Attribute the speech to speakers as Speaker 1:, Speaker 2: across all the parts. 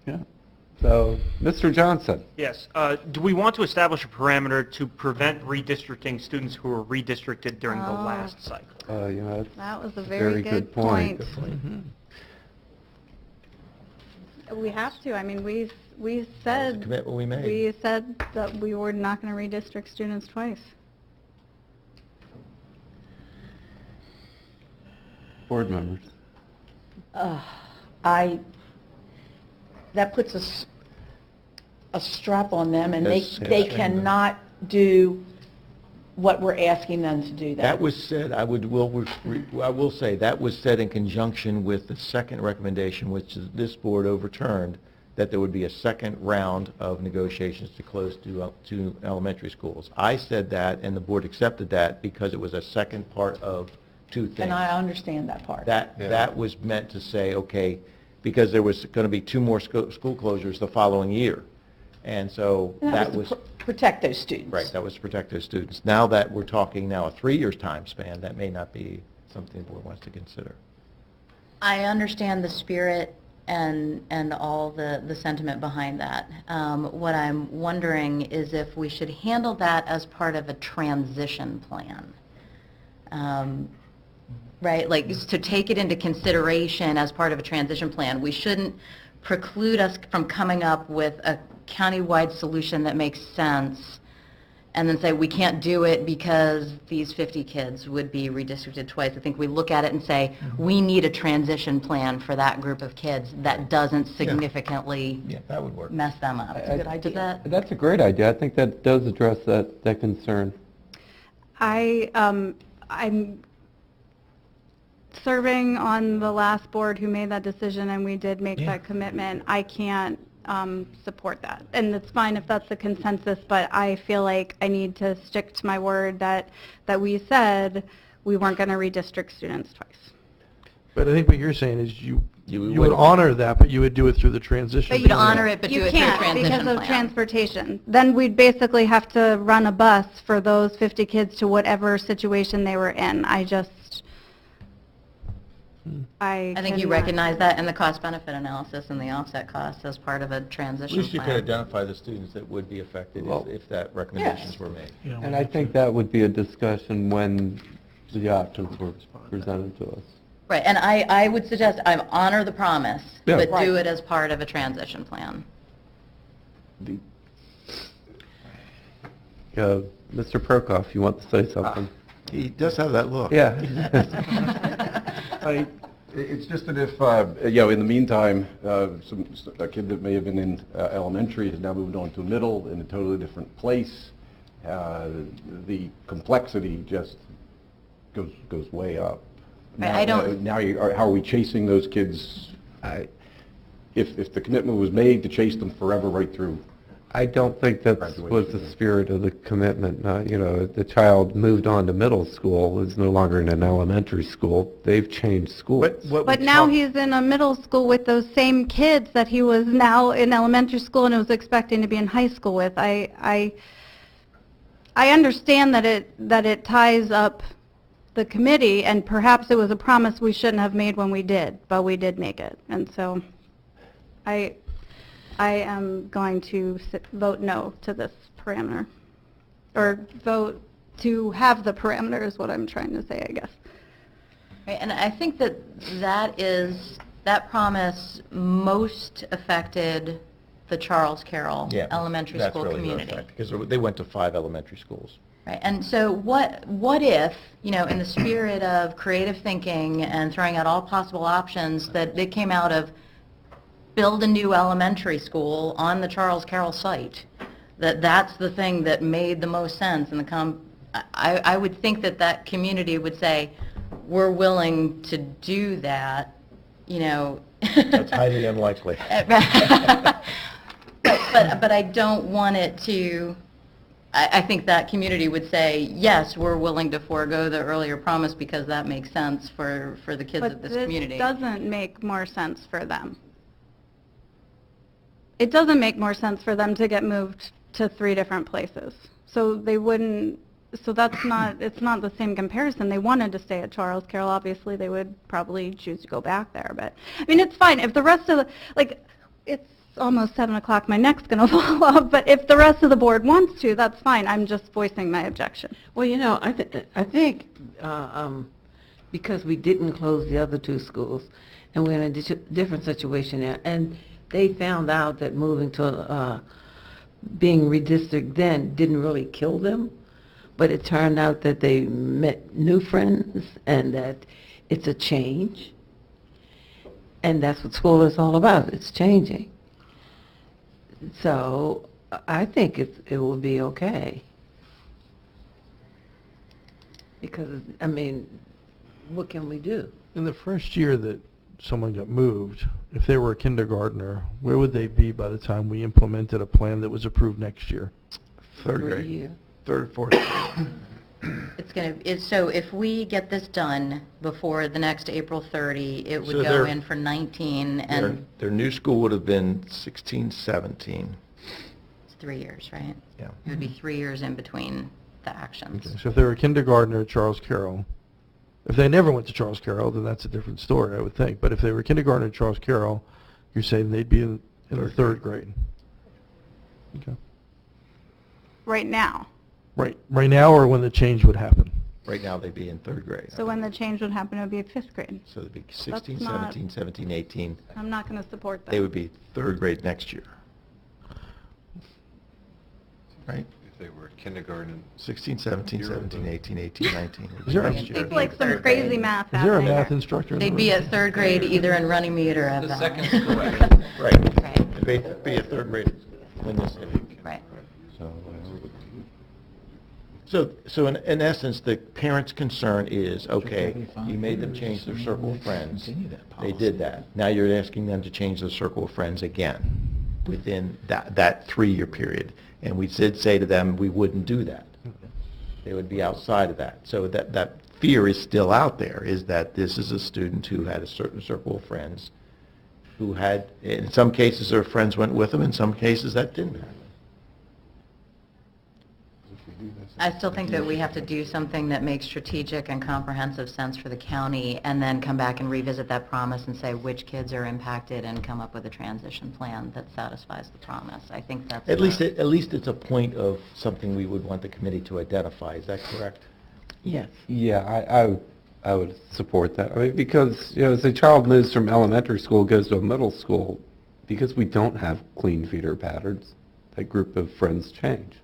Speaker 1: Yeah. So, Mr. Johnson.
Speaker 2: Yes. Do we want to establish a parameter to prevent redistricting students who were redistricted during the last cycle?
Speaker 1: You know,
Speaker 3: that was a very good point.
Speaker 1: Good point. Mm-hmm.
Speaker 3: We have to. I mean, we said
Speaker 4: That was a commitment we made.
Speaker 3: We said that we were not going to redistrict students twice.
Speaker 1: Board members.
Speaker 5: That puts a strap on them, and
Speaker 4: Yes,
Speaker 5: they
Speaker 4: yeah.
Speaker 5: cannot do what we're asking them to do.
Speaker 4: That was said, I will say, that was said in conjunction with the second recommendation, which is this board overturned, that there would be a second round of negotiations to close two elementary schools. I said that, and the board accepted that because it was a second part of two things.
Speaker 5: And I understand that part.
Speaker 4: That was meant to say, okay, because there was going to be two more school closures the following year. And so
Speaker 5: And that was to protect those students.
Speaker 4: Right, that was to protect those students. Now that we're talking now a 3-year time span, that may not be something the board wants to consider.
Speaker 6: I understand the spirit and all the sentiment behind that. What I'm wondering is if we should handle that as part of a transition plan. Right, like to take it into consideration as part of a transition plan. We shouldn't preclude us from coming up with a county-wide solution that makes sense and then say we can't do it because these 50 kids would be redistricted twice. I think we look at it and say we need a transition plan for that group of kids that doesn't significantly
Speaker 4: that would work.
Speaker 6: mess them up.
Speaker 5: That's a good idea.
Speaker 1: That's a great idea. I think that does address that concern.
Speaker 3: I'm serving on the last board who made that decision, and we did make that commitment. I can't support that. And it's fine if that's the consensus, but I feel like I need to stick to my word that we said we weren't going to redistrict students twice.
Speaker 7: But I think what you're saying is you
Speaker 4: would
Speaker 7: would honor that, but you would do it through the transition.
Speaker 6: But you'd
Speaker 7: plan.
Speaker 6: honor it, but do it through a transition plan.
Speaker 3: You can't because of transportation. Then we'd basically have to run a bus for those 50 kids to whatever situation they were in. I
Speaker 6: think you
Speaker 3: cannot.
Speaker 6: recognize that in the cost-benefit analysis and the offset costs as part of a
Speaker 4: At
Speaker 6: transition
Speaker 4: least you
Speaker 6: plan.
Speaker 4: could identify the students that would be affected if that recommendations were made.
Speaker 1: And I think that would be a discussion when the options were presented to us.
Speaker 6: Right, and I would suggest I honor the promise,
Speaker 1: Yeah.
Speaker 6: but
Speaker 5: Right.
Speaker 6: do it as part of a transition plan.
Speaker 1: Mr. Perkoff, you want to say something?
Speaker 4: He does have that look.
Speaker 1: Yeah.
Speaker 8: It's just that if, in the meantime, a kid that may have been in elementary has now moved on to middle in a totally different place, the complexity just goes way up.
Speaker 6: Right,
Speaker 8: Now,
Speaker 6: I don't-
Speaker 8: how are we chasing those kids? If the commitment was made to chase them forever right through.
Speaker 1: I don't think that was the spirit of the commitment. The child moved on to middle school, is no longer in an elementary school. They've changed schools.
Speaker 3: But now he's in a middle school with those same kids that he was now in elementary school and was expecting to be in high school with. I understand that it ties up the committee, and perhaps it was a promise we shouldn't have made when we did, but we did make it. And so I am going to vote no to this parameter, or vote to have the parameter is what I'm trying to say, I guess.
Speaker 6: Right, and I think that promise most affected the Charles Carroll Elementary School community.
Speaker 4: Right, because they went to 5 elementary schools.
Speaker 6: Right, and so what if, in the spirit of creative thinking and throwing out all possible options, that it came out of build a new elementary school on the Charles Carroll site, that's the thing that made the most sense, and I would think that community would say, we're willing to do that,
Speaker 4: That's highly unlikely.
Speaker 6: But I don't want it to, I think that community would say, yes, we're willing to forego the earlier promise because that makes sense for the kids of this community.
Speaker 3: But this doesn't make more sense for them. It doesn't make more sense for them to get moved to 3 different places. So they wouldn't, so that's not, it's not the same comparison. They wanted to stay at Charles Carroll. Obviously, they would probably choose to go back there. But, I mean, it's fine. If the rest of the, almost 7 o'clock, my neck's going to fall off, but if the rest of the board wants to, that's fine. I'm just voicing my objection.
Speaker 9: Well, you know, I think because we didn't close the other two schools, and we're in a different situation now, and they found out that moving to being redistricted then didn't really kill them, but it turned out that they met new friends and that it's a change, and that's what school is all about. It's changing. So I think it will be okay. Because, I mean, what can we do?
Speaker 7: In the first year that someone got moved, if they were a kindergartner, where would they be by the time we implemented a plan that was approved next year?
Speaker 4: Third
Speaker 9: For a
Speaker 4: grade.
Speaker 9: year.
Speaker 4: Third, fourth.
Speaker 6: So if we get this done before the next April 30, it would
Speaker 4: So
Speaker 6: go
Speaker 4: they're-
Speaker 6: in for 19, and
Speaker 4: Their new school would have been 16, 17.
Speaker 6: it's 3 years, right?
Speaker 4: Yeah.
Speaker 6: It would be 3 years in between the actions.
Speaker 7: Okay, so if they were a kindergartner at Charles Carroll, if they never went to Charles Carroll, then that's a different story, I would think. But if they were a kindergartner at Charles Carroll, you're saying they'd be in the third grade. Okay.
Speaker 3: Right now.
Speaker 7: Right now, or when the change would happen?
Speaker 4: Right now, they'd be in third grade.
Speaker 3: So when the change would happen, it would be 5th grade.
Speaker 4: So it'd be 16,
Speaker 3: That's not-
Speaker 4: 17, 17, 18.
Speaker 3: I'm not going to support that.
Speaker 4: They would be third grade next year. Right?
Speaker 1: If they were kindergarten.
Speaker 4: 16, 17, 17, 18, 18, 19.
Speaker 7: Is there a-
Speaker 4: Next year.
Speaker 3: It's like some
Speaker 6: Third
Speaker 3: crazy
Speaker 6: grade.
Speaker 3: math
Speaker 7: Is there a
Speaker 3: happening
Speaker 7: math
Speaker 3: here.
Speaker 7: instructor in the
Speaker 6: They'd be
Speaker 7: room?
Speaker 6: at third grade either in Runnymede or at
Speaker 10: The
Speaker 6: Valley.
Speaker 10: second school.
Speaker 4: Right.
Speaker 6: Right.
Speaker 4: It'd be a third grade when this.
Speaker 6: Right.
Speaker 4: So in essence, the parent's concern is, okay, you made them change their circle of friends. They did that. Now you're asking them to change their circle of friends again within that 3-year period. And we did say to them, we wouldn't do that. They would be outside of that. So that fear is still out there, is that this is a student who had a certain circle of friends, who had, in some cases, their friends went with them, in some cases, that didn't happen.
Speaker 6: I still think that we have to do something that makes strategic and comprehensive sense for the county, and then come back and revisit that promise and say which kids are impacted and come up with a transition plan that satisfies the promise. I think that's...
Speaker 4: At least it's a point of something we would want the committee to identify. Is that correct?
Speaker 9: Yes.
Speaker 1: Yeah, I would support that. I mean, because, you know, as a child moves from elementary school, goes to a middle school, because we don't have clean feeder patterns, that group of friends change.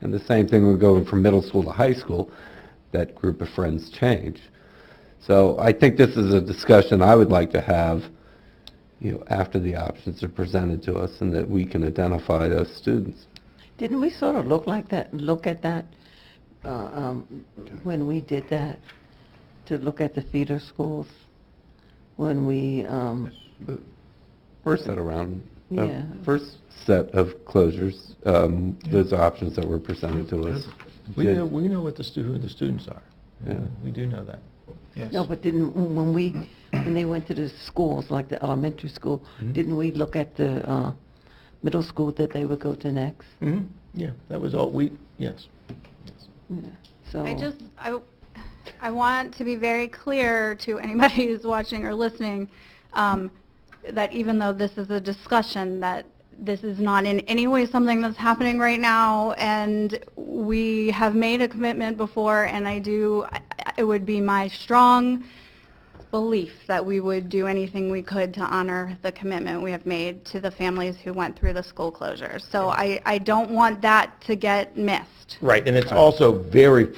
Speaker 1: And the same thing when going from middle school to high school, that group of friends change. So I think this is a discussion I would like to have, you know, after the options are presented to us, and that we can identify those students.
Speaker 9: Didn't we sort of look at that when we did that, to look at the feeder schools? When we,
Speaker 1: The first set around,
Speaker 9: Yeah.
Speaker 1: first set of closures, those options that were presented to us.
Speaker 4: We
Speaker 1: did-
Speaker 4: know what who the students are.
Speaker 1: Yeah.
Speaker 4: We do know that. Yes.
Speaker 9: no, but when they went to the schools, like the elementary school, didn't we look at the middle school that they would go to next?
Speaker 4: Mhm. Yeah, that was all, yes.
Speaker 9: Yeah. So.
Speaker 3: I want to be very clear to anybody who's watching or listening, that even though this is a discussion, that this is not in any way something that's happening right now, and we have made a commitment before, and it would be my strong belief that we would do anything we could to honor the commitment we have made to the families who went through the school closures. So I don't want that to get missed.
Speaker 4: Right, and it's also very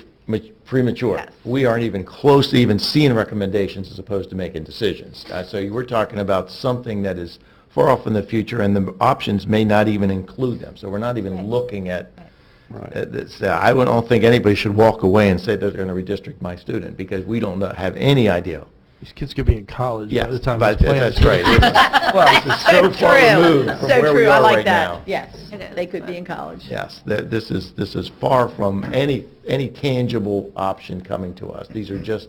Speaker 4: premature.
Speaker 3: Yes.
Speaker 4: We aren't even close to even seeing recommendations as opposed to making decisions. So we're talking about something that is far off in the future, and the options may not even include them. So we're not even looking at this. I don't think anybody should walk away and say they're going to redistrict my student, because we don't have any idea.
Speaker 7: These kids could be in college by
Speaker 4: Yes,
Speaker 7: the time
Speaker 4: but
Speaker 7: this plan
Speaker 4: that's
Speaker 7: is-
Speaker 4: right. Well, this is so far removed from
Speaker 5: So
Speaker 4: where
Speaker 5: true,
Speaker 4: we
Speaker 5: I
Speaker 4: are
Speaker 5: like
Speaker 4: right
Speaker 5: that.
Speaker 4: now.
Speaker 5: Yes,
Speaker 3: It is,
Speaker 5: they could be
Speaker 3: but-
Speaker 5: in college.
Speaker 4: Yes, this is far from any tangible option coming to us. These are just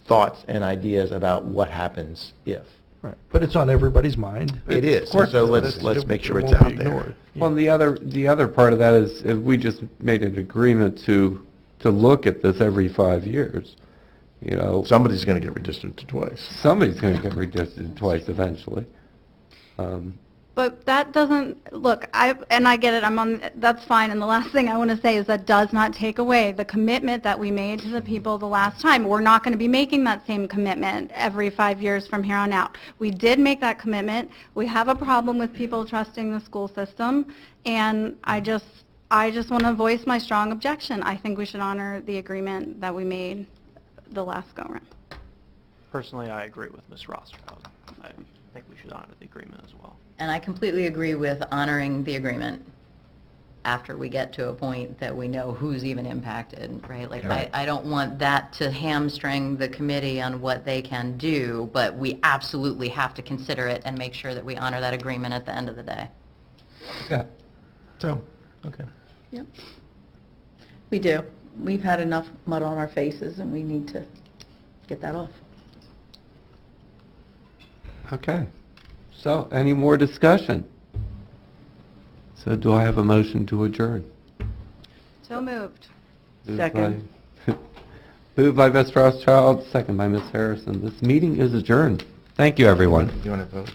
Speaker 4: thoughts and ideas about what happens if.
Speaker 7: Right. But it's on everybody's mind.
Speaker 4: It is,
Speaker 7: Of course,
Speaker 4: so
Speaker 7: but
Speaker 4: let's make sure
Speaker 7: it
Speaker 4: it's
Speaker 7: won't be
Speaker 4: out there.
Speaker 7: ignored.
Speaker 1: Well, and the other part of that is, we just made an agreement to look at this every 5 years. You know,
Speaker 4: Somebody's going to get redistricted twice.
Speaker 1: somebody's going to get redistricted twice eventually.
Speaker 3: But that doesn't, look, I get it, that's fine, and the last thing I want to say is that does not take away the commitment that we made to the people the last time. We're not going to be making that same commitment every 5 years from here on out. We did make that commitment. We have a problem with people trusting the school system, and I just want to voice my strong objection. I think we should honor the agreement that we made the last go-round.
Speaker 2: Personally, I agree with Ms. Rothschild. I think we should honor the agreement as well.
Speaker 6: And I completely agree with honoring the agreement after we get to a point that we know who's even impacted, right? Like, I don't want that to hamstring the committee on what they can do, but we absolutely have to consider it and make sure that we honor that agreement at the end of the day.
Speaker 1: Yeah.
Speaker 4: So, okay.
Speaker 5: Yep. We do. We've had enough mud on our faces, and we need to get that off.
Speaker 1: Okay. So, any more discussion? So do I have a motion to adjourn?
Speaker 3: So moved.
Speaker 5: Second.
Speaker 1: Moved by Ms. Rothschild, second by Ms. Harrison. This meeting is adjourned. Thank you, everyone.
Speaker 4: You want to vote?